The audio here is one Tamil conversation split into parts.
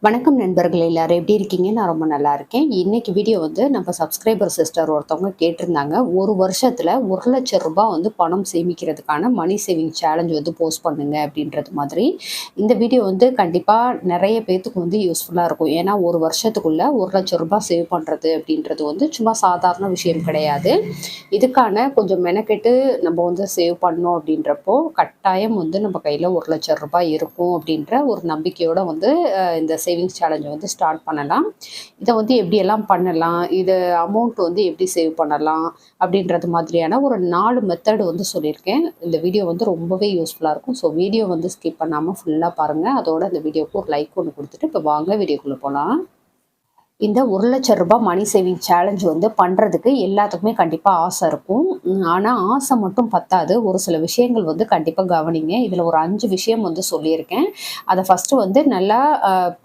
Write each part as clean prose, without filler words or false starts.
வணக்கம் நண்பர்கள் எல்லாரும் எப்படி இருக்கீங்க? நான் ரொம்ப நல்லா இருக்கேன். இன்னைக்கு வீடியோ வந்து நம்ம சப்ஸ்கிரைபர் சிஸ்டர் ஒருத்தவங்க கேட்டிருந்தாங்க. ஒரு வருஷத்துல ரூ. 1,00,000 வந்து பணம் சேமிக்கிறதுக்கான மணி சேவிங் சேலஞ்ச் வந்து போஸ்ட் பண்ணுங்க அப்படின்றது மாதிரி. இந்த வீடியோ வந்து கண்டிப்பா நிறைய பேத்துக்கு வந்து யூஸ்ஃபுல்லா இருக்கும். ஏன்னா ஒரு வருஷத்துக்குள்ள ரூ. 1,00,000 சேவ் பண்றது அப்படின்றது வந்து சும்மா சாதாரண விஷயம் கிடையாது. இதுக்கான கொஞ்சம் மெனக்கெட்டு நம்ம வந்து சேவ் பண்ணோம் அப்படின்றப்போ கட்டாயம் வந்து நம்ம கையில ரூ. 1,00,000 இருக்கும் அப்படின்ற ஒரு நம்பிக்கையோட வந்து இந்த சேவிங்ஸ் சேலஞ்சை வந்து ஸ்டார்ட் பண்ணலாம். இதை வந்து எப்படியெல்லாம் பண்ணலாம், இது அமௌண்ட் வந்து எப்படி சேவ் பண்ணலாம் அப்படின்றது மாதிரியான ஒரு 4 மெத்தட் வந்து சொல்லியிருக்கேன். இந்த வீடியோ வந்து ரொம்பவே யூஸ்ஃபுல்லாக இருக்கும். ஸோ வீடியோ வந்து ஸ்கிப் பண்ணாமல் ஃபுல்லாக பாருங்கள். அதோட இந்த வீடியோக்கு ஒரு லைக் ஒன்று கொடுத்துட்டு இப்போ வாங்க வீடியோக்குள்ளே போகலாம். இந்த ரூ. 1,00,000 மணி சேவிங் சேலஞ்ச் வந்து பண்ணுறதுக்கு எல்லாத்துக்குமே கண்டிப்பாக ஆசை இருக்கும். ஆனால் ஆசை மட்டும் பத்தாது. ஒரு சில விஷயங்கள் வந்து கண்டிப்பாக கவனிங்க. இதில் ஒரு 5 விஷயம் வந்து சொல்லியிருக்கேன். அதை ஃபஸ்ட்டு வந்து நல்லா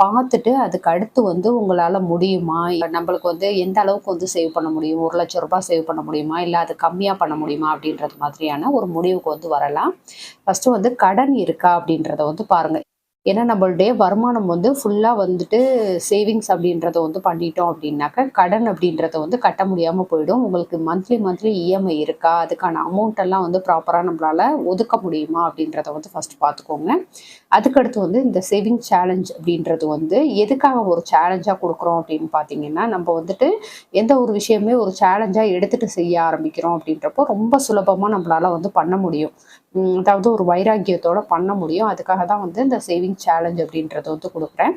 பார்த்துட்டு அதுக்கு அடுத்து வந்து உங்களால் முடியுமா, நம்மளுக்கு வந்து எந்த அளவுக்கு வந்து சேவ் பண்ண முடியும், ரூ. 1,00,000 சேவ் பண்ண முடியுமா, இல்லை அது கம்மியாக பண்ண முடியுமா அப்படின்றது மாதிரியான ஒரு முடிவுக்கு வந்து வரலாம். ஃபஸ்ட்டு வந்து கடன் இருக்கா அப்படின்றத வந்து பாருங்கள். ஏன்னா நம்மளுடைய வருமானம் வந்து ஃபுல்லாக வந்துட்டு சேவிங்ஸ் அப்படின்றத வந்து பண்ணிட்டோம் அப்படின்னாக்க கடன் அப்படின்றத வந்து கட்ட முடியாமல் போயிடும். உங்களுக்கு மந்த்லி மந்த்லி இஎம்ஐ இருக்கா, அதுக்கான அமௌண்ட் எல்லாம் வந்து ப்ராப்பராக நம்மளால ஒதுக்க முடியுமா அப்படின்றத வந்து ஃபர்ஸ்ட் பார்த்துக்கோங்க. அதுக்கடுத்து வந்து இந்த சேவிங் சேலஞ்ச் அப்படின்றது வந்து எதுக்காக ஒரு சேலஞ்சாக கொடுக்குறோம் அப்படின்னு பார்த்தீங்கன்னா, நம்ம வந்துட்டு எந்த ஒரு விஷயமே ஒரு சேலஞ்சாக எடுத்துகிட்டு செய்ய ஆரம்பிக்கிறோம் அப்படின்றப்போ ரொம்ப சுலபமாக நம்மளால வந்து பண்ண முடியும். அதாவது ஒரு வைராக்கியத்தோட பண்ண முடியும். அதுக்காக தான் வந்து இந்த சேவிங் சேலஞ்ச் அப்படின்றத வந்து கொடுக்குறேன்.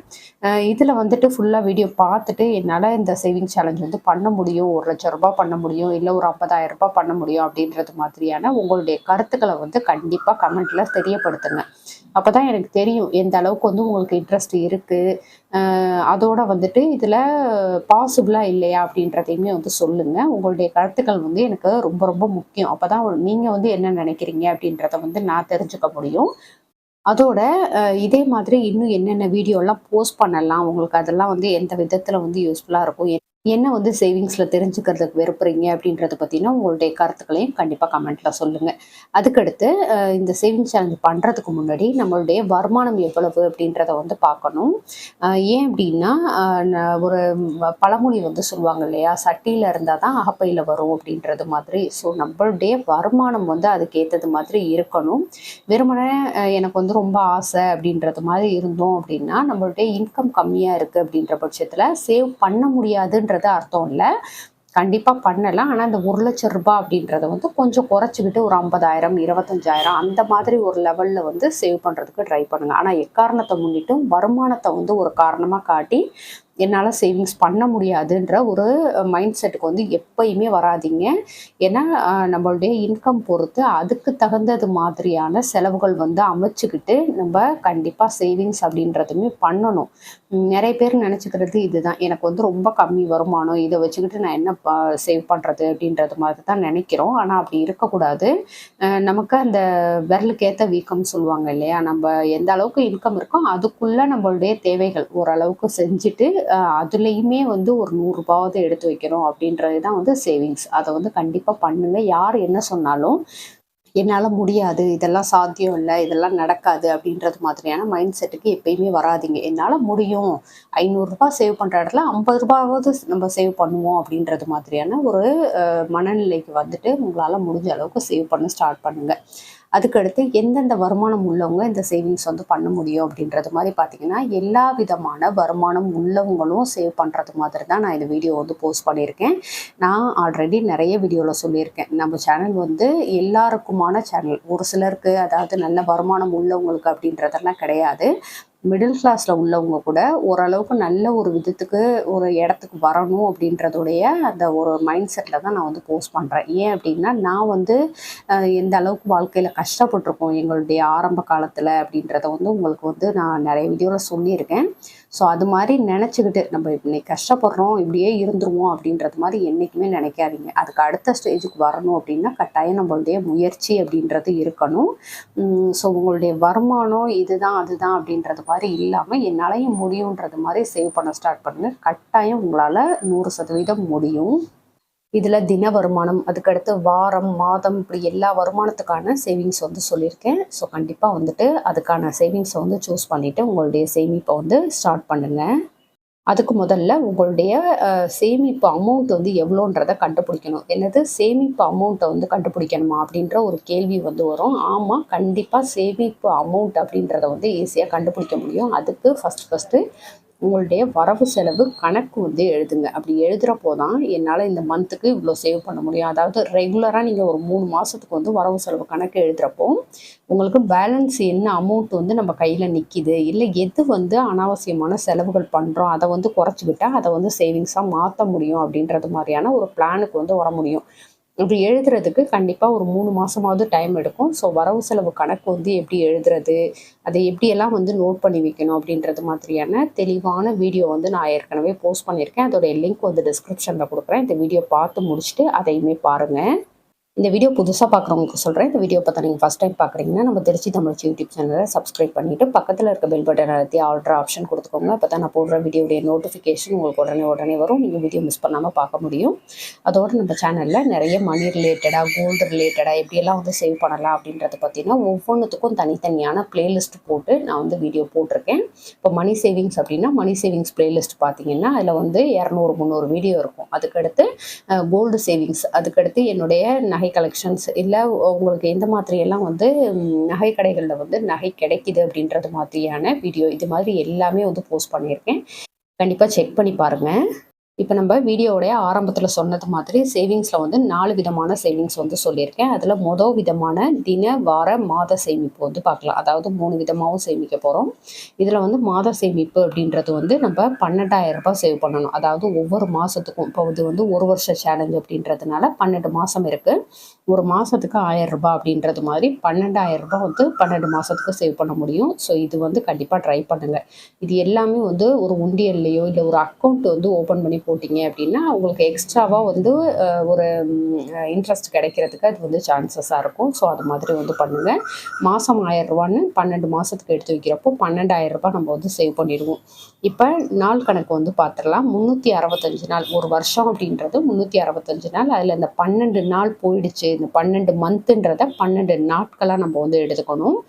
இதில் வந்துட்டு ஃபுல்லாக வீடியோ பார்த்துட்டு என்னால் இந்த சேவிங் சேலஞ்ச் வந்து பண்ண முடியும், ரூ. 1,00,000 பண்ண முடியும், இல்லை ஒரு ரூ. 50,000 பண்ண முடியும் அப்படின்றது மாதிரியான உங்களுடைய கருத்துக்களை வந்து கண்டிப்பாக கமெண்ட்டில் தெரியப்படுத்துங்க. அப்போ தான் எனக்கு தெரியும் எந்த அளவுக்கு வந்து உங்களுக்கு இன்ட்ரெஸ்ட் இருக்குது, அதோட வந்துட்டு இதில் பாசிபிளா இல்லையா அப்படின்றதையுமே வந்து சொல்லுங்கள். உங்களுடைய கருத்துக்கள் வந்து எனக்கு ரொம்ப ரொம்ப முக்கியம். அப்போ தான் நீங்கள் வந்து என்ன நினைக்கிறீங்க அப்படின்றத வந்து நான் தெரிஞ்சுக்க முடியும். அதோட இதே மாதிரி இன்னும் என்னென்ன வீடியோலாம் போஸ்ட் பண்ணலாம், உங்களுக்கு அதெல்லாம் வந்து எந்த விதத்தில் வந்து யூஸ்ஃபுல்லா இருக்கும், என்ன வந்து சேவிங்ஸில் தெரிஞ்சுக்கிறதுக்கு விரும்புறீங்க அப்படின்றத பற்றின உங்களுடைய கருத்துக்களையும் கண்டிப்பாக கமெண்ட்டில் சொல்லுங்கள். அதுக்கடுத்து இந்த சேவிங்ஸ் சேலஞ்ச் பண்ணுறதுக்கு முன்னாடி நம்மளுடைய வருமானம் எவ்வளவு அப்படின்றத வந்து பார்க்கணும். ஏன் அப்படின்னா ஒரு பழமொழி வந்து சொல்லுவாங்க இல்லையா, சட்டியில் இருந்தால் தான் அகப்பையில் வரும் அப்படின்றது மாதிரி. ஸோ நம்மளுடைய வருமானம் வந்து அதுக்கு ஏற்றது மாதிரி இருக்கணும். வெறுமனே எனக்கு வந்து ரொம்ப ஆசை அப்படின்றது மாதிரி இருந்தோம் அப்படின்னா, நம்மளுடைய இன்கம் கம்மியாக இருக்குது அப்படின்ற பட்சத்தில் சேவ் பண்ண முடியாதுன்றது அர்த்தம் இல்லை. கண்டிப்பாக பண்ணலாம். ஆனால் அந்த ரூ. 1,00,000 அப்படின்றத வந்து கொஞ்சம் குறைச்சிக்கிட்டு ஒரு 50,000, 25,000 அந்த மாதிரி ஒரு லெவலில் வந்து சேவ் பண்ணுறதுக்கு ட்ரை பண்ணுங்கள். ஆனால் எக்காரணத்தை முன்னிட்டும் வருமானத்தை வந்து ஒரு காரணமாக காட்டி என்னால் சேவிங்ஸ் பண்ண முடியாதுன்ற ஒரு மைண்ட் செட்டுக்கு வந்து எப்பயுமே வராதிங்க. ஏன்னா நம்மளுடைய இன்கம் பொறுத்து அதுக்கு தகுந்தது மாதிரியான செலவுகள் வந்து அமைச்சுக்கிட்டு நம்ம கண்டிப்பாக சேவிங்ஸ் அப்படின்றதுமே பண்ணணும். நிறைய பேர் நினச்சிக்கிறது இதுதான், எனக்கு வந்து ரொம்ப கம்மி வருமானம், இதை வச்சுக்கிட்டு நான் என்ன சேவ் பண்ணுறது அப்படின்றது மாதிரி தான் நினைக்கிறோம். ஆனால் அப்படி இருக்கக்கூடாது. நமக்கு அந்த விரலுக்கேற்ற வீக்கம் சொல்லுவாங்க இல்லையா, நம்ம எந்த அளவுக்கு இன்கம் இருக்கோ அதுக்குள்ளே நம்மளுடைய தேவைகள் ஓரளவுக்கு செஞ்சுட்டு அதுலேயுமே வந்து ஒரு ரூ. 100 எடுத்து வைக்கணும் அப்படின்றது தான் வந்து சேவிங்ஸ். அதை வந்து கண்டிப்பாக பண்ணுங்க. யார் என்ன சொன்னாலும் என்னால் முடியாது, இதெல்லாம் சாத்தியம் இல்லை, இதெல்லாம் நடக்காது அப்படின்றது மாதிரியான மைண்ட் செட்டுக்கு எப்பயுமே வராதிங்க. என்னால் முடியும், ரூ. 500 சேவ் பண்ணுற இடத்துல ரூ. 50 நம்ம சேவ் பண்ணுவோம் அப்படின்றது மாதிரியான ஒரு மனநிலைக்கு வந்துட்டு உங்களால் முடிஞ்ச அளவுக்கு சேவ் பண்ண ஸ்டார்ட் பண்ணுங்கள். அதுக்கடுத்து எந்தெந்த வருமானம் உள்ளவங்க இந்த சேவிங்ஸ் வந்து பண்ண முடியும் அப்படின்றது மாதிரி பார்த்தீங்கன்னா, எல்லா விதமான வருமானம் உள்ளவங்களும் சேவ் பண்ணுறது மாதிரி தான் நான் இந்த வீடியோ வந்து போஸ்ட் பண்ணியிருக்கேன். நான் ஆல்ரெடி நிறைய வீடியோவில் சொல்லியிருக்கேன், நம்ம சேனல் வந்து எல்லாருக்குமான சேனல். ஒரு சிலருக்கு, அதாவது நல்ல வருமானம் உள்ளவங்களுக்கு அப்படின்றதெல்லாம் கிடையாது. மிடில் கிளாஸில் உள்ளவங்க கூட ஓரளவுக்கு நல்ல ஒரு விதத்துக்கு ஒரு இடத்துக்கு வரணும் அப்படின்றதுடைய அந்த ஒரு மைண்ட் செட்டில் தான் நான் வந்து போஸ்ட் பண்ணுறேன். ஏன் அப்படின்னா, நான் வந்து எந்த அளவுக்கு வாழ்க்கையில் கஷ்டப்பட்டிருக்கோம் எங்களுடைய ஆரம்ப காலத்தில் அப்படின்றத வந்து உங்களுக்கு வந்து நான் நிறைய வீடியோவில் சொல்லியிருக்கேன். ஸோ அது மாதிரி நினச்சிக்கிட்டு நம்ம இன்னைக்கு கஷ்டப்படுறோம், இப்படியே இருந்துருவோம் அப்படின்றது மாதிரி என்றைக்குமே நினைக்காதீங்க. அதுக்கு அடுத்த ஸ்டேஜுக்கு வரணும் அப்படின்னா கட்டாயம் நம்மளுடைய முயற்சி அப்படின்றது இருக்கணும். ஸோ உங்களுடைய வருமானம் இதுதான் அதுதான் அப்படின்றது மாதிரி இல்லாமல் என்னாலையும் முடியுன்றது மாதிரி சேவ் பண்ண ஸ்டார்ட் பண்ணுங்கள். கட்டாயம் உங்களால் 100% முடியும். இதில் தின வருமானம், அதுக்கடுத்து வாரம், மாதம் இப்படி எல்லா வருமானத்துக்கான சேவிங்ஸ் வந்து சொல்லியிருக்கேன். ஸோ கண்டிப்பாக வந்துட்டு அதுக்கான சேவிங்ஸை வந்து சூஸ் பண்ணிவிட்டு உங்களுடைய சேமிப்பை வந்து ஸ்டார்ட் பண்ணுங்கள். அதுக்கு முதல்ல உங்களுடைய சேமிப்பு அமௌண்ட் வந்து எவ்வளோன்றத கண்டுபிடிக்கணும். என்னது சேமிப்பு அமௌண்ட்டை வந்து கண்டுபிடிக்கணுமா அப்படின்ற ஒரு கேள்வி வந்து வரும். ஆமாம், கண்டிப்பாக சேமிப்பு அமௌண்ட் அப்படின்றத வந்து ஈஸியாக கண்டுபிடிக்க முடியும். அதுக்கு ஃபஸ்ட்டு உங்களுடைய வரவு செலவு கணக்கு வந்து எழுதுங்க. அப்படி எழுதுகிறப்போ தான் என்னால் இந்த மந்த்துக்கு இவ்வளோ சேவ் பண்ண முடியும். அதாவது ரெகுலராக நீங்கள் ஒரு 3 மாதத்துக்கு வந்து வரவு செலவு கணக்கு எழுதுகிறப்போ உங்களுக்கு பேலன்ஸ் என்ன அமௌண்ட் வந்து நம்ம கையில் நிற்கிது, இல்லை எது வந்து அனாவசியமான செலவுகள் பண்ணுறோம் அதை வந்து குறைச்சிக்கிட்டா அதை வந்து சேவிங்ஸாக மாற்ற முடியும் அப்படின்றது மாதிரியான ஒரு பிளானுக்கு வந்து வர முடியும். இப்படி எழுதுறதுக்கு கண்டிப்பாக ஒரு 3 மாதமாவது டைம் எடுக்கும். ஸோ வரவு செலவு கணக்கு வந்து எப்படி எழுதுறது, அதை எப்படியெல்லாம் வந்து நோட் பண்ணி வைக்கணும் அப்படின்றது மாதிரியான தெளிவான வீடியோ வந்து நான் ஏற்கனவே போஸ்ட் பண்ணியிருக்கேன். அதோடைய லிங்க் வந்து டிஸ்கிரிப்ஷனில் கொடுக்குறேன். இந்த வீடியோ பார்த்து முடிச்சுட்டு அதையுமே பாருங்கள். இந்த வீடியோ புதுசாக பார்க்குறவங்களுக்கு சொல்கிறேன். இந்த வீடியோ பார்த்தா நீங்கள் ஃபஸ்ட் டைம் பார்க்குறீங்கன்னா நம்ம திருச்சி தமிழ் யூடியூப் சேனலை சப்ஸ்கிரைப் பண்ணிவிட்டு பக்கத்தில் இருக்க பெல் பட்டன் அழுத்தி ஆல்ட்ரு ஆப்ஷன் கொடுத்துக்கோங்க. அப்போ தான் நான் போடுற வீடியோடைய நோட்டிஃபிகேஷன் உங்களுக்கு உடனே வரும். நீங்கள் வீடியோ மிஸ் பண்ணாமல் பார்க்க முடியும். அதோடு நம்ம சேனலில் நிறைய மணி ரிலேட்டடாக, கோல்டு ரிலேட்டடாக எப்படியெல்லாம் வந்து சேவ் பண்ணலாம் அப்படின்றத பற்றினா ஒவ்வொன்றுத்துக்கும் தனித்தனியான பிளேலிஸ்ட் போட்டு நான் வந்து வீடியோ போட்டிருக்கேன். இப்போ மணி சேவிங்ஸ் அப்படின்னா மணி சேவிங்ஸ் பிளேலிஸ்ட் பார்த்தீங்கன்னா அதில் வந்து 200-300 வீடியோ இருக்கும். அதுக்கடுத்து கோல்டு சேவிங்ஸ், அதுக்கடுத்து என்னுடைய நகை கலெக்ஷன்ஸ், இல்லை உங்களுக்கு எந்த மாதிரியெல்லாம் வந்து நகை கடைகளில் வந்து நகை கிடைக்கிது அப்படின்றது மாதிரியான வீடியோ, இது மாதிரி எல்லாமே வந்து போஸ்ட் பண்ணியிருக்கேன். கண்டிப்பாக செக் பண்ணி பாருங்கள். இப்போ நம்ம வீடியோடைய ஆரம்பத்தில் சொன்னது மாதிரி சேவிங்ஸில் வந்து 4 விதமான சேவிங்ஸ் வந்து சொல்லியிருக்கேன். அதில் மொதல் விதமான தின, வார, மாத சேமிப்பு வந்து பார்க்கலாம். அதாவது 3 விதமாகவும் சேமிக்க போகிறோம். இதில் வந்து மாத சேமிப்பு அப்படின்றது வந்து நம்ம 12,000 ரூபாய் சேவ் பண்ணணும். அதாவது ஒவ்வொரு மாதத்துக்கும், இப்போ இது வந்து 1 வருஷ சேலஞ்ச் அப்படின்றதுனால 12 மாதம் இருக்குது. ஒரு மாதத்துக்கு 1000 ரூபாய் அப்படின்றது மாதிரி 12,000 ரூபாய் வந்து 12 மாதத்துக்கு சேவ் பண்ண முடியும். ஸோ இது வந்து கண்டிப்பாக ட்ரை பண்ணுங்கள். இது எல்லாமே வந்து ஒரு உண்டியல்லையோ இல்லை ஒரு அக்கௌண்ட் வந்து ஓப்பன் பண்ணி போட்டிங்க அப்படின்னா உங்களுக்கு எக்ஸ்ட்ராவாக வந்து ஒரு இன்ட்ரெஸ்ட் கிடைக்கிறதுக்கு அது வந்து சான்சஸாக இருக்கும். ஸோ அது மாதிரி வந்து பண்ணுங்கள். மாதம் 1000 ரூபான்னு 12 மாதத்துக்கு எடுத்து வைக்கிறப்போ 12,000 ரூபாய் நம்ம வந்து சேவ் பண்ணிடுவோம். இப்போ நாள் கணக்கு வந்து பார்த்துடலாம். 365 நாள், ஒரு வருஷம் அப்படின்றது 365 நாள். அதில் இந்த 12 நாள் போயிடுச்சு, இந்த 12 மந்த்துன்றதை 12 நாட்களாக நம்ம வந்து எடுத்துக்கணும்.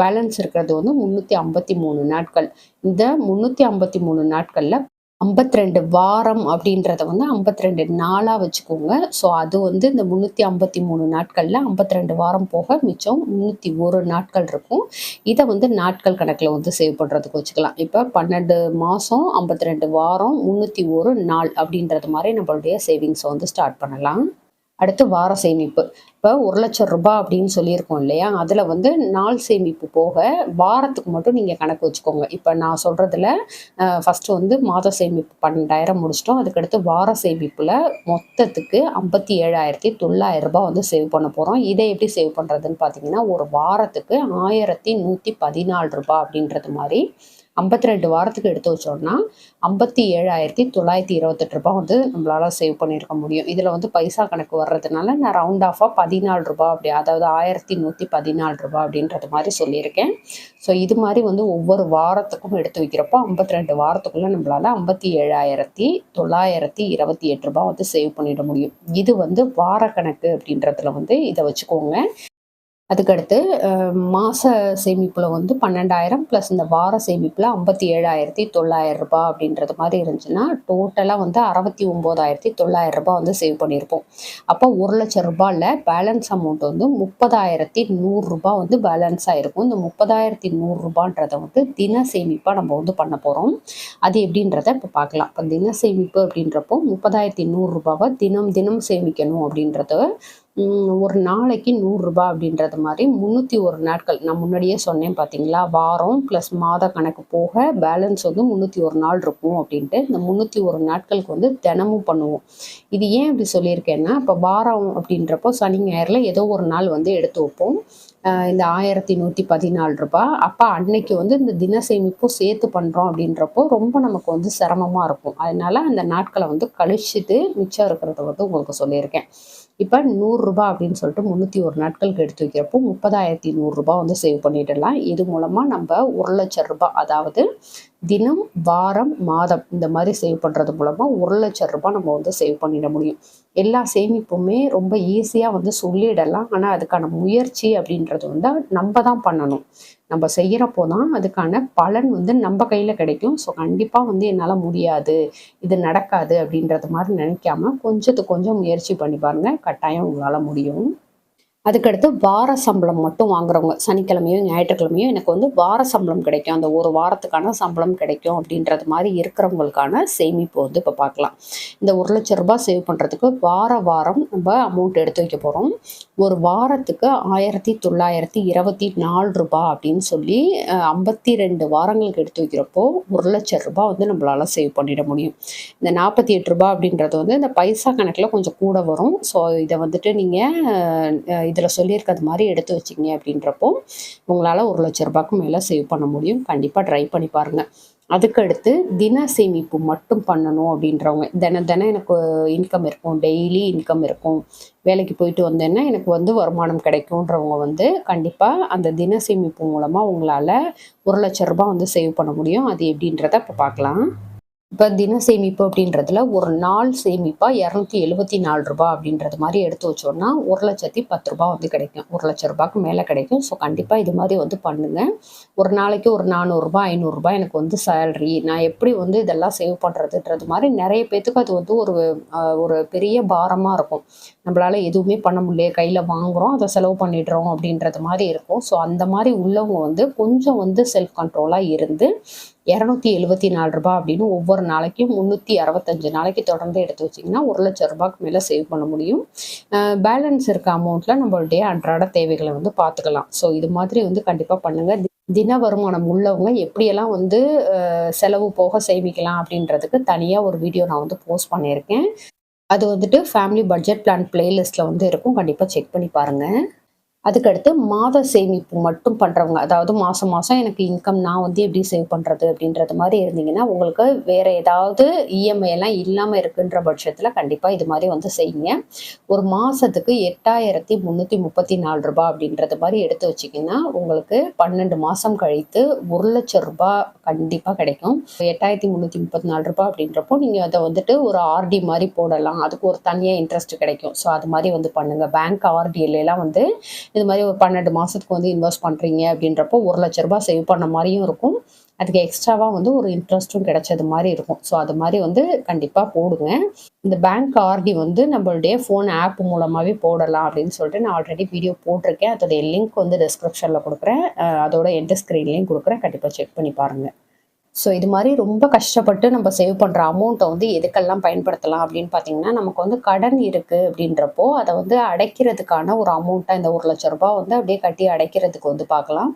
பேலன்ஸ் இருக்கிறது வந்து 353 நாட்கள். இந்த 353 நாட்களில் 52 வாரம் அப்படின்றத வந்து 52 நாளாக வச்சுக்கோங்க. ஸோ அது வந்து இந்த 353 நாட்களில் 52 வாரம் போக மிச்சம் 301 நாட்கள் இருக்கும். இதை வந்து நாட்கள் கணக்கில் வந்து சேவ் பண்ணுறதுக்கு வச்சுக்கலாம். இப்போ 12 மாதம், 52 வாரம், 301 நாள் அப்படின்றது மாதிரி நம்மளுடைய சேவிங்ஸை வந்து ஸ்டார்ட் பண்ணலாம். அடுத்து வார சேமிப்பு. இப்போ 1,00,000 ரூபாய் அப்படின்னு சொல்லியிருக்கோம் இல்லையா, அதில் வந்து நாள் சேமிப்பு போக வாரத்துக்கு மட்டும் நீங்கள் கணக்கு வச்சுக்கோங்க. இப்போ நான் சொல்கிறதுல ஃபஸ்ட்டு வந்து மாத சேமிப்பு 12,000 முடிச்சிட்டோம். அதுக்கடுத்து வார சேமிப்பில் மொத்தத்துக்கு 57,900 ரூபாய் வந்து சேவ் பண்ண போகிறோம். இதை எப்படி சேவ் பண்ணுறதுன்னு பார்த்தீங்கன்னா, ஒரு வாரத்துக்கு 1,114 ரூபாய் அப்படின்றது மாதிரி 52 வாரத்துக்கு எடுத்து வச்சோம்னா 57,928 ரூபாய் வந்து நம்மளால் சேவ் பண்ணியிருக்க முடியும். இதில் வந்து பைசா கணக்கு வர்றதுனால நான் ரவுண்ட் ஆஃபாக 14 ரூபாய் அப்படி, அதாவது 1,114 ரூபாய் அப்படின்றது மாதிரி சொல்லியிருக்கேன். ஸோ இது மாதிரி வந்து ஒவ்வொரு வாரத்துக்கும் எடுத்து வைக்கிறப்போ 52 வாரத்துக்குள்ளே நம்மளால் 57,928 ரூபாய் வந்து சேவ் பண்ணிட முடியும். இது வந்து வார கணக்கு அப்படின்றதுல வந்து இதை வச்சுக்கோங்க. அதுக்கடுத்து மாத சேமிப்பில் வந்து 12,000 ப்ளஸ் இந்த வார சேமிப்பில் 57,900 ரூபாய் அப்படின்றது மாதிரி இருந்துச்சுன்னா டோட்டலாக வந்து 69,900 ரூபாய் வந்து சேவ் பண்ணியிருப்போம். அப்போ 1,00,000 ரூபாயில் பேலன்ஸ் அமௌண்ட் வந்து 30,100 ரூபாய் வந்து பேலன்ஸாக இருக்கும். இந்த 30,100 ரூபான்றதை வந்து தின சேமிப்பாக நம்ம வந்து பண்ண போகிறோம். அது எப்படின்றத இப்போ பார்க்கலாம். இப்போ தின சேமிப்பு அப்படின்றப்போ 30,100 ரூபாவை தினம் சேமிக்கணும் அப்படின்றத ஒரு நாளைக்கு 100 ரூபாய் அப்படின்றது மாதிரி 301 நாட்கள் நான் முன்னாடியே சொன்னேன் பார்த்தீங்களா, வாரம் ப்ளஸ் மாத கணக்கு போக பேலன்ஸ் வந்து 301 நாள் இருக்கும் அப்படின்ட்டு. இந்த 301 நாட்களுக்கு வந்து தினமும் பண்ணுவோம். இது ஏன் அப்படி சொல்லியிருக்கேன்னா, இப்போ வாரம் அப்படின்றப்போ சனி ஞாயிறில் ஏதோ ஒரு நாள் வந்து எடுத்து வைப்போம். இந்த 1,114 ரூபாய். அப்போ அன்னைக்கு வந்து இந்த தின சேமிப்பும் சேர்த்து பண்ணுறோம் அப்படின்றப்போ ரொம்ப நமக்கு வந்து சிரமமாக இருக்கும். அதனால அந்த நாட்களை வந்து கழிச்சுட்டு மிச்சம் இருக்கிறத வந்து உங்களுக்கு சொல்லியிருக்கேன். இப்போ ரூ. 100 அப்படின்னு சொல்லிட்டு 301 நாட்களுக்கு எடுத்து வைக்கிறப்போ 30,100 வந்து சேவ் பண்ணிடலாம். இது மூலமாக நம்ம ரூ. 1,00,000, அதாவது தினம், வாரம், மாதம் இந்த மாதிரி சேவ் பண்ணுறது மூலமாக ரூ. 1,00,000 நம்ம வந்து சேவ் பண்ணிட முடியும். எல்லா சேமிப்புமே ரொம்ப ஈஸியாக வந்து சொல்லிடலாம். ஆனால் அதுக்கான முயற்சி அப்படின்றது வந்து நம்ம தான் பண்ணணும். நம்ம செய்கிறப்போ தான் அதுக்கான பலன் வந்து நம்ம கையில் கிடைக்கும். ஸோ கண்டிப்பாக வந்து என்னால் முடியாது, இது நடக்காது அப்படின்றது மாதிரி நினைக்காம கொஞ்சத்துக்கு கொஞ்சம் முயற்சி பண்ணி பாருங்கள். கட்டாயம் உங்களால் முடியும். அதுக்கடுத்து வார சம்பளம் மட்டும் வாங்குறவங்க, சனிக்கிழமையோ ஞாயிற்றுக்கிழமையோ எனக்கு வந்து வார சம்பளம் கிடைக்கும், அந்த ஒரு வாரத்துக்கான சம்பளம் கிடைக்கும் அப்படின்றது மாதிரி இருக்கிறவங்களுக்கான சேமிப்பு வந்து இப்போ பார்க்கலாம். இந்த ரூ. 1,00,000 சேவ் பண்ணுறதுக்கு வாரம் நம்ம அமௌண்ட் எடுத்து வைக்க போகிறோம். ஒரு வாரத்துக்கு ரூ. 1,924 அப்படின்னு சொல்லி 52 வாரங்களுக்கு எடுத்து வைக்கிறப்போ ரூ. 1,00,000 வந்து நம்மளால் சேவ் பண்ணிட முடியும். இந்த ரூ. 48 அப்படின்றது வந்து இந்த பைசா கணக்கில் கொஞ்சம் கூட வரும். ஸோ இதை வந்துட்டு நீங்கள் இதில் சொல்லியிருக்கிறது மாதிரி எடுத்து வச்சிங்க அப்படின்றப்போ உங்களால் ரூ. 1,00,000 மேலே சேவ் பண்ண முடியும். கண்டிப்பாக ட்ரை பண்ணி பாருங்கள். அதுக்கடுத்து தின சேமிப்பு மட்டும் பண்ணணும் அப்படின்றவங்க, தினம் எனக்கு இன்கம் இருக்கும், டெய்லி இன்கம் இருக்கும், வேலைக்கு போயிட்டு வந்தேன்னா எனக்கு வந்து வருமானம் கிடைக்கும்ன்றவங்க வந்து கண்டிப்பாக அந்த தின சேமிப்பு மூலமாக உங்களால் ரூ. 1,00,000 வந்து சேவ் பண்ண முடியும். அது எப்படின்றத இப்போ பார்க்கலாம். இப்போ தின சேமிப்பு அப்படின்றதுல ஒரு நாள் சேமிப்பாக ரூ. 274 அப்படின்றது மாதிரி எடுத்து வச்சோன்னா ரூ. 1,10,000 வந்து கிடைக்கும். ரூ. 1,00,000 மேலே கிடைக்கும். ஸோ கண்டிப்பாக இது மாதிரி வந்து பண்ணுங்கள். ஒரு நாளைக்கு ஒரு ரூ. 400 500 எனக்கு வந்து சேலரி, நான் எப்படி வந்து இதெல்லாம் சேவ் பண்ணுறதுன்றது மாதிரி நிறைய பேத்துக்கு அது வந்து ஒரு பெரிய பாரமாக இருக்கும். நம்மளால் எதுவுமே பண்ண முடியல, கையில் வாங்குகிறோம், அதை செலவு பண்ணிடுறோம் அப்படின்றது மாதிரி இருக்கும். ஸோ அந்த மாதிரி உள்ளவங்க வந்து கொஞ்சம் வந்து செல்ஃப் கண்ட்ரோலாக இருந்து ரூ. 274 அப்படின்னு ஒவ்வொரு நாளைக்கும் 365 நாளைக்கு தொடர்ந்து எடுத்து வச்சிங்கன்னா ரூ. 1,00,000 மேலே சேவ் பண்ண முடியும். பேலன்ஸ் இருக்க அமௌண்ட்டில் நம்மளுடைய அன்றாட தேவைகளை வந்து பார்த்துக்கலாம். ஸோ இது மாதிரி வந்து கண்டிப்பாக பண்ணுங்கள். தின வருமானம் உள்ளவங்க எப்படியெல்லாம் வந்து செலவு போக சேமிக்கலாம் அப்படின்றதுக்கு தனியாக ஒரு வீடியோ நான் வந்து போஸ்ட் பண்ணியிருக்கேன். அது வந்துட்டு ஃபேமிலி பட்ஜெட் பிளான் பிளேலிஸ்ட்டில் வந்து இருக்கும். கண்டிப்பாக செக் பண்ணி பாருங்கள். அதுக்கடுத்து மாத சேமிப்பு மட்டும் பண்ணுறவங்க, அதாவது மாதம் மாதம் எனக்கு இன்கம் நான் வந்து எப்படி சேவ் பண்ணுறது அப்படின்றது மாதிரி இருந்தீங்கன்னா, உங்களுக்கு வேறு ஏதாவது இஎம்ஐ எல்லாம் இல்லாமல் இருக்குன்ற பட்சத்தில் கண்டிப்பாக இது மாதிரி வந்து செய்யுங்க. ஒரு மாதத்துக்கு ரூ. 8,334 அப்படின்றது மாதிரி எடுத்து வச்சிங்கன்னா உங்களுக்கு 12 மாதம் கழித்து ரூ. 1,00,000 கண்டிப்பாக கிடைக்கும். ரூ. 8,334 அப்படின்றப்போ நீங்கள் அதை வந்துட்டு ஒரு ஆர்டி மாதிரி போடலாம். அதுக்கு ஒரு தனியாக இன்ட்ரெஸ்ட் கிடைக்கும். ஸோ அது மாதிரி வந்து பண்ணுங்கள். பேங்க் ஆர்டிஎல்லாம் வந்து இது மாதிரி ஒரு 12 மாதத்துக்கு வந்து இன்வெஸ்ட் பண்ணுறீங்க அப்படின்றப்போ ரூ. 1,00,000 சேவ் பண்ண மாதிரியும் இருக்கும். அதுக்கு எக்ஸ்ட்ராவாக வந்து ஒரு இன்ட்ரெஸ்ட்டும் கிடைச்சது மாதிரி இருக்கும். ஸோ அது மாதிரி வந்து கண்டிப்பாக போடுங்க. இந்த பேங்க் ஆர்டி வந்து நம்மளுடைய ஃபோன் ஆப் மூலமாகவே போடலாம் அப்படின்னு சொல்லிட்டு நான் ஆல்ரெடி வீடியோ போட்டிருக்கேன். அதோடைய லிங்க் வந்து டிஸ்கிரிப்ஷனில் கொடுக்குறேன். அதோட எண்ட் ஸ்க்ரீன்லேயும் கொடுக்குறேன். கண்டிப்பாக செக் பண்ணி பாருங்கள். ஸோ இது மாதிரி ரொம்ப கஷ்டப்பட்டு நம்ம சேவ் பண்ணுற அமௌண்ட்டை வந்து எதுக்கெல்லாம் பயன்படுத்தலாம் அப்படின்னு பார்த்தீங்கன்னா, நமக்கு வந்து கடன் இருக்குது அப்படின்றப்போ அதை வந்து அடைக்கிறதுக்கான ஒரு அமௌண்ட்டாக இந்த ரூ. 1,00,000 வந்து அப்படியே கட்டி அடைக்கிறதுக்கு வந்து பார்க்கலாம்.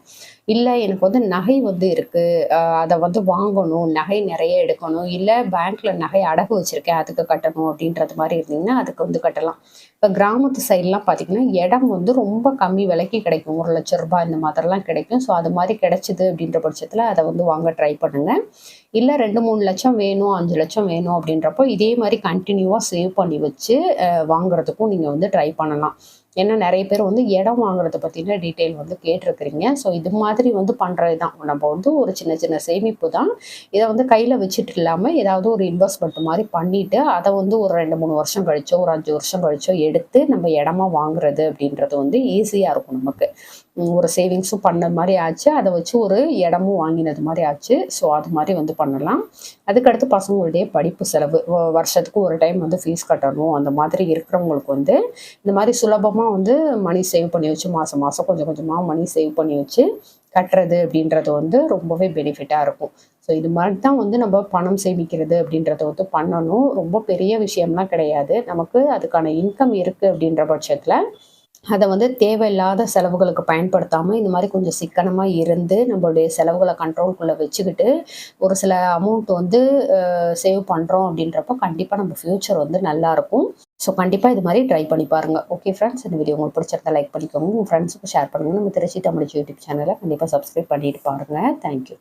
இல்லை எனக்கு வந்து நகை வந்து இருக்குது, அதை வந்து வாங்கணும், நகை நிறைய எடுக்கணும், இல்லை பேங்க்கில் நகை அடகு வச்சுருக்கேன் அதுக்கு கட்டணும் அப்படின்றது மாதிரி இருந்தீங்கன்னா அதுக்கு வந்து கட்டலாம். இப்போ கிராமத்து சைட்லாம் பார்த்திங்கன்னா இடம் வந்து ரொம்ப கம்மி விலைக்கு கிடைக்கும். ரூ. 1,00,000 இந்த மாதிரிலாம் கிடைக்கும். ஸோ அது மாதிரி கிடைச்சிது அப்படின்ற பட்சத்தில் அதை வந்து வாங்க ட்ரை பண்ணுங்கள். இல்லை 2-3 லட்சம் வேணும், 5 லட்சம் வேணும் அப்படின்றப்போ இதே மாதிரி கண்டினியூவாக சேவ் பண்ணி வச்சு வாங்குறதுக்கும் நீங்கள் வந்து ட்ரை பண்ணலாம். ஏன்னா நிறைய பேர் வந்து இடம் வாங்குறத பற்றின டீட்டெயில் வந்து கேட்டிருக்கிறீங்க. ஸோ இது மாதிரி வந்து பண்ணுறது தான் நம்ம வந்து ஒரு சின்ன சின்ன சேமிப்பு தான். இதை வந்து கையில் வச்சுட்டு இல்லாமல் ஏதாவது ஒரு இன்வெஸ்ட்மெண்ட் மாதிரி பண்ணிவிட்டு அதை வந்து ஒரு 2-3 வருஷம் கழிச்சோ ஒரு 5 வருஷம் கழிச்சோ எடுத்து நம்ம இடமா வாங்குறது அப்படின்றது வந்து ஈஸியாக இருக்கும். நமக்கு ஒரு சேவிங்ஸும் பண்ண மாதிரி ஆச்சு, அதை வச்சு ஒரு இடமும் வாங்கினது மாதிரி ஆச்சு. ஸோ அது மாதிரி வந்து பண்ணலாம். அதுக்கடுத்து பசங்களுடைய படிப்பு செலவு, வருஷத்துக்கு ஒரு டைம் வந்து ஃபீஸ் கட்டணும், அந்த மாதிரி இருக்கிறவங்களுக்கு வந்து இந்த மாதிரி சுலபமாக வந்து மணி சேவ் பண்ணி வச்சு மாதம் மாதம் கொஞ்சம் கொஞ்சமாக மணி சேவ் பண்ணி வச்சு கட்டுறது அப்படின்றது வந்து ரொம்பவே பெனிஃபிட்டாக இருக்கும். ஸோ இது மாதிரி தான் வந்து நம்ம பணம் சேமிக்கிறது அப்படின்றத வந்து பண்ணணும். ரொம்ப பெரிய விஷயம்லாம் கிடையாது. நமக்கு அதுக்கான இன்கம் இருக்குது அப்படின்ற பட்சத்தில் அதை வந்து தேவையில்லாத செலவுகளுக்கு பயன்படுத்தாமல் இந்த மாதிரி கொஞ்சம் சிக்கனமாக இருந்து நம்மளுடைய செலவுகளை கண்ட்ரோல்குள்ளே வச்சுக்கிட்டு ஒரு சில அமௌண்ட் வந்து சேவ் பண்ணுறோம் அப்படின்றப்போ கண்டிப்பாக நம்ம ஃப்யூச்சர் வந்து நல்லாயிருக்கும். ஸோ கண்டிப்பாக இது மாதிரி ட்ரை பண்ணி பாருங்கள். ஓகே ஃப்ரெண்ட்ஸ், இந்த வீடியோ உங்களுக்கு பிடிச்சிருந்தா லைக் பண்ணிக்கோங்க, உங்கள் ஃப்ரெண்ட்ஸுக்கு ஷேர் பண்ணுங்கள். நம்ம திருச்சி தமிழ் யூடியூப் சேனலை கண்டிப்பாக சப்ஸ்கிரைப் பண்ணிட்டு பாருங்கள். தேங்க்யூ.